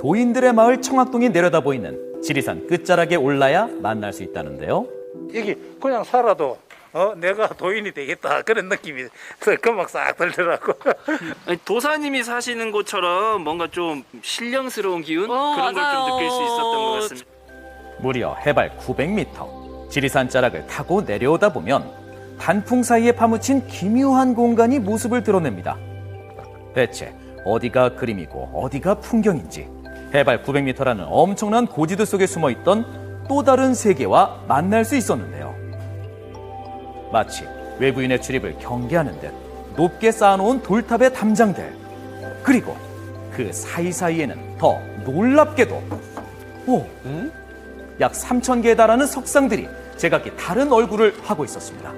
도인들의 마을 청학동이 내려다 보이는 지리산 끝자락에 올라야 만날 수 있다는데요. 여기 그냥 살아도 내가 도인이 되겠다 그런 느낌이 금방 싹 들더라고. 아니, 도사님이 사시는 곳처럼 뭔가 좀 신령스러운 기운 그런 걸 좀 느낄 수 있었던 것 같습니다. 무려 해발 900m 지리산 자락을 타고 내려오다 보면 단풍 사이에 파묻힌 기묘한 공간이 모습을 드러냅니다. 대체 어디가 그림이고 어디가 풍경인지 해발 900m라는 엄청난 고지도 속에 숨어있던 또 다른 세계와 만날 수 있었는데요. 마치 외부인의 출입을 경계하는 듯 높게 쌓아놓은 돌탑의 담장들, 그리고 그 사이사이에는 더 놀랍게도 약 3,000개에 달하는 석상들이 제각기 다른 얼굴을 하고 있었습니다.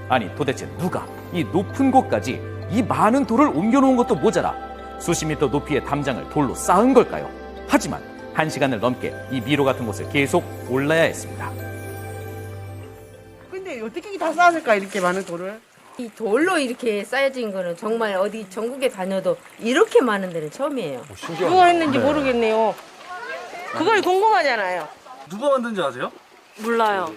아니 도대체 누가 이 높은 곳까지 이 많은 돌을 옮겨놓은 것도 모자라 수십 미터 높이의 담장을 돌로 쌓은 걸까요? 하지만 1시간을 넘게 이 미로 같은 곳을 계속 올라야 했습니다. 근데 어떻게 다 쌓았을까, 이렇게 많은 돌을? 이 돌로 이렇게 쌓여진 거는 정말 어디 전국에 다녀도 이렇게 많은 데는 처음이에요. 누가 했는지 모르겠네요. 그걸 궁금하잖아요. 누가 만든지 아세요? 몰라요.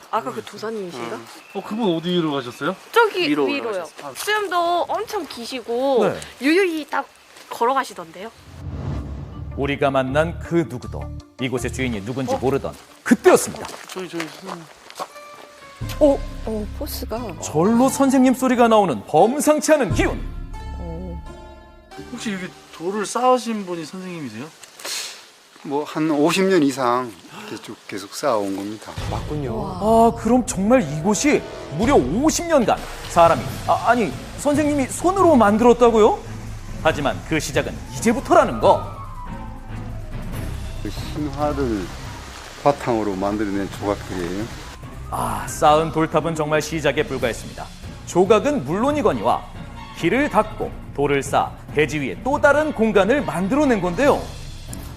아까 그 도사님이신가? 그분 어디로 가셨어요? 저기 위로 위로요. 올라가셨어요. 수염도 엄청 기시고 네. 유유히 딱 걸어가시던데요. 우리가 만난 그 누구도 이곳의 주인이 누군지 모르던 그때였습니다. 저희 포스가. 절로 선생님 소리가 나오는 범상치 않은 기운. 혹시 여기 돌을 쌓으신 분이 선생님이세요? 뭐 한 50년 이상 계속 쌓아온 겁니다. 아, 그럼 정말 이곳이 무려 50년간 사람이, 아니 선생님이 손으로 만들었다고요? 하지만 그 시작은 이제부터라는 거. 신화를 바탕으로 만들어낸 조각들이에요. 아, 쌓은 돌탑은 정말 시작에 불과했습니다. 조각은 물론이거니와 길을 닦고 돌을 쌓아 대지 위에 또 다른 공간을 만들어낸 건데요.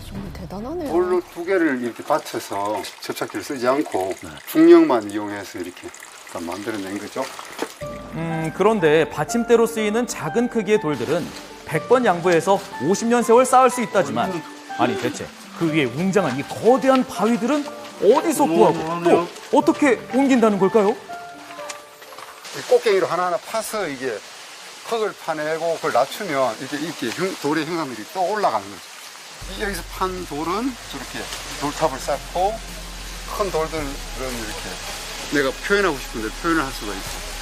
정말 대단하네요. 돌로 두 개를 이렇게 받쳐서 접착제를 쓰지 않고 중력만 이용해서 이렇게 만들어낸 거죠. 그런데 받침대로 쓰이는 작은 크기의 돌들은 100번 양보해서 50년 세월 쌓을 수 있다지만, 아니 대체 그 위에 웅장한 이 거대한 바위들은 어디서 구하고 또 어떻게 옮긴다는 걸까요? 꽃갱이로 하나하나 파서 이게 흙을 파내고 그걸 낮추면 이렇게 돌의 형상들이 또 올라가는 거죠. 여기서 판 돌은 저렇게 돌탑을 쌓고 큰 돌들은 이렇게 내가 표현하고 싶은데 표현을 할 수가 있어요.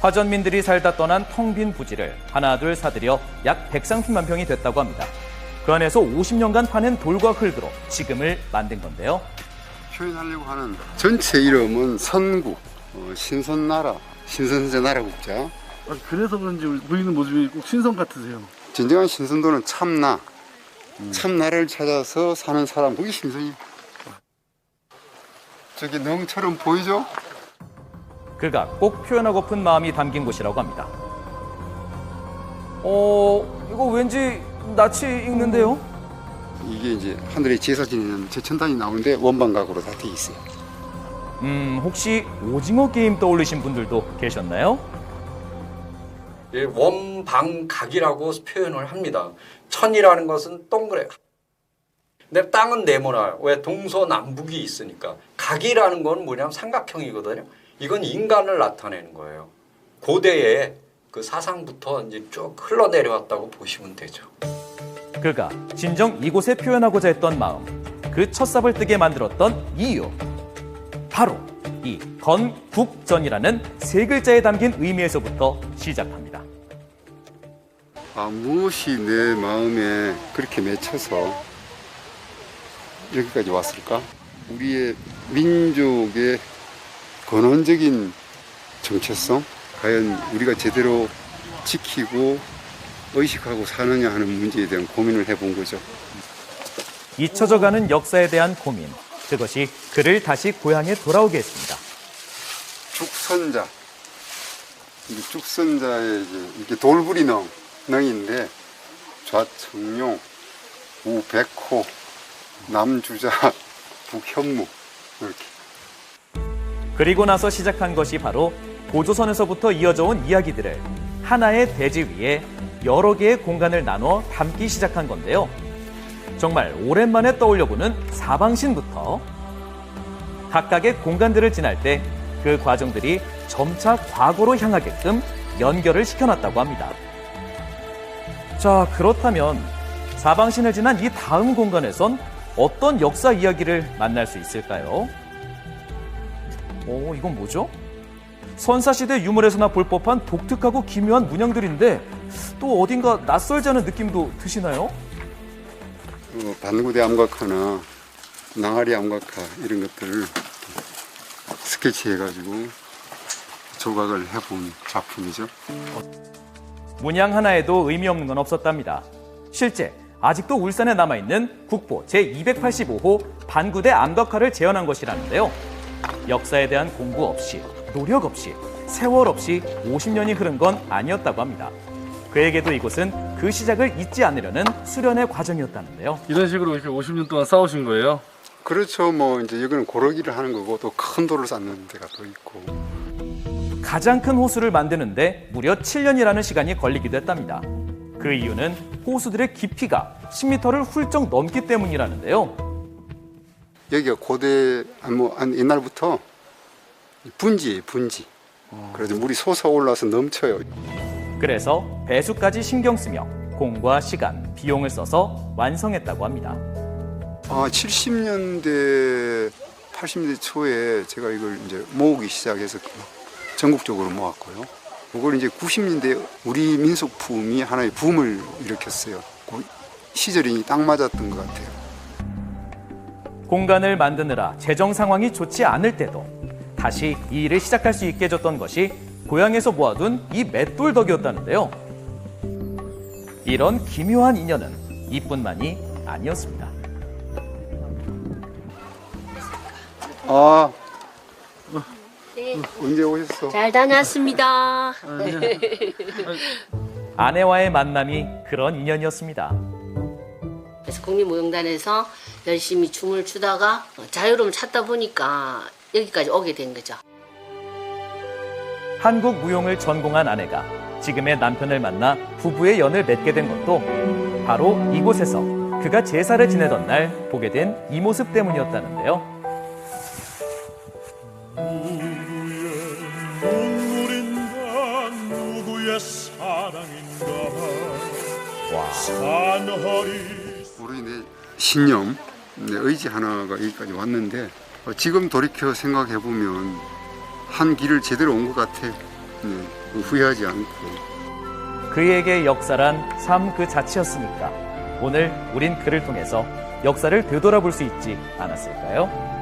화전민들이 살다 떠난 텅 빈 부지를 하나둘 사들여 약 130만 평이 됐다고 합니다. 그 안에서 50년간 파낸 돌과 흙으로 지금을 만든 건데요. 표현하려고 하는 전체 이름은 선국, 신선나라, 신선제 나라국자. 그래서 그런지 보이는 모습이 꼭 신선 같으세요. 진정한 신선도는 참나, 참나를 찾아서 사는 사람, 그게 신선이에요. 저기 능처럼 보이죠? 그가 꼭 표현하고픈 마음이 담긴 곳이라고 합니다. 이거 왠지 낯이 익는데요? 이게 이제 하늘에 제사 지내는 제천단이 나오는데 원방각으로 다 돼 있어요. 혹시 오징어 게임 떠올리신 분들도 계셨나요? 원방각이라고 표현을 합니다. 천이라는 것은 동그래. 근데 땅은 네모나. 왜 동서남북이 있으니까. 각이라는 건 뭐냐면 삼각형이거든요. 이건 인간을 나타내는 거예요. 고대의 그 사상부터 이제 쭉 흘러내려왔다고 보시면 되죠. 그가 진정 이곳에 표현하고자 했던 마음, 그 첫삽을 뜨게 만들었던 이유, 바로 이 건국전이라는 세 글자에 담긴 의미에서부터 시작합니다. 무엇이 내 마음에 그렇게 맺혀서 여기까지 왔을까? 우리의 민족의 근원적인 정체성, 과연 우리가 제대로 지키고 의식하고 사느냐 하는 문제에 대한 고민을 해본 거죠. 잊혀져가는 역사에 대한 고민, 그것이 그를 다시 고향에 돌아오게 했습니다. 죽선자, 죽선자의 이게 돌부리 능인데 좌청룡, 우백호, 남주자, 북현무 이렇게. 그리고 나서 시작한 것이 바로 고조선에서부터 이어져 온 이야기들을 하나의 대지 위에 여러 개의 공간을 나눠 담기 시작한 건데요. 정말 오랜만에 떠올려보는 사방신부터 각각의 공간들을 지날 때 그 과정들이 점차 과거로 향하게끔 연결을 시켜놨다고 합니다. 자, 그렇다면 사방신을 지난 이 다음 공간에선 어떤 역사 이야기를 만날 수 있을까요? 이건 뭐죠? 선사시대 유물에서나 볼 법한 독특하고 기묘한 문양들인데 또 어딘가 낯설지 않은 느낌도 드시나요? 반구대 암각화나 낭아리 암각화 이런 것들을 스케치해가지고 조각을 해본 작품이죠. 문양 하나에도 의미 없는 건 없었답니다. 실제 아직도 울산에 남아있는 국보 제285호 반구대 암각화를 재현한 것이라는데요. 역사에 대한 공부 없이, 노력 없이, 세월 없이 50년이 흐른 건 아니었다고 합니다. 그에게도 이곳은 그 시작을 잊지 않으려는 수련의 과정이었다는데요. 이런 식으로 이렇게 50년 동안 싸우신 거예요? 그렇죠. 뭐 이제 여기는 고르기를 하는 거고 또 큰 돌을 쌓는 데가 또 있고. 가장 큰 호수를 만드는데 무려 7년이라는 시간이 걸리기도 했답니다. 그 이유는 호수들의 깊이가 10m를 훌쩍 넘기 때문이라는데요. 여기가 고대 옛날부터 분지예요, 분지. 그래서 물이 솟아올라서 넘쳐요. 그래서 배수까지 신경 쓰며 공과 시간, 비용을 써서 완성했다고 합니다. 70년대, 80년대 초에 제가 이걸 이제 모으기 시작해서 전국적으로 모았고요. 그걸 이제 90년대 우리 민속품이 하나의 붐을 일으켰어요. 그 시절이 딱 맞았던 것 같아요. 공간을 만드느라 재정 상황이 좋지 않을 때도 다시 이 일을 시작할 수 있게 해줬던 것이 고향에서 모아둔 이 맷돌 덕이었다는데요. 이런 기묘한 인연은 이뿐만이 아니었습니다. 언제 오셨어? 잘 다녔습니다. 아내와의 만남이 그런 인연이었습니다. 그래서 국립무용단에서 열심히 춤을 추다가 자유로움을 찾다 보니까 여기까지 오게 된 거죠. 한국 무용을 전공한 아내가 지금의 남편을 만나 부부의 연을 맺게 된 것도 바로 이곳에서 그가 제사를 지내던 날 보게 된 이 모습 때문이었다는데요. 누구의 사랑인가 우리 내 신념, 내 의지 하나가 여기까지 왔는데 지금 돌이켜 생각해 보면 한 길을 제대로 온 것 같아. 후회하지 않고. 그에게 역사란 삶 그 자체였으니까 오늘 우린 그를 통해서 역사를 되돌아볼 수 있지 않았을까요?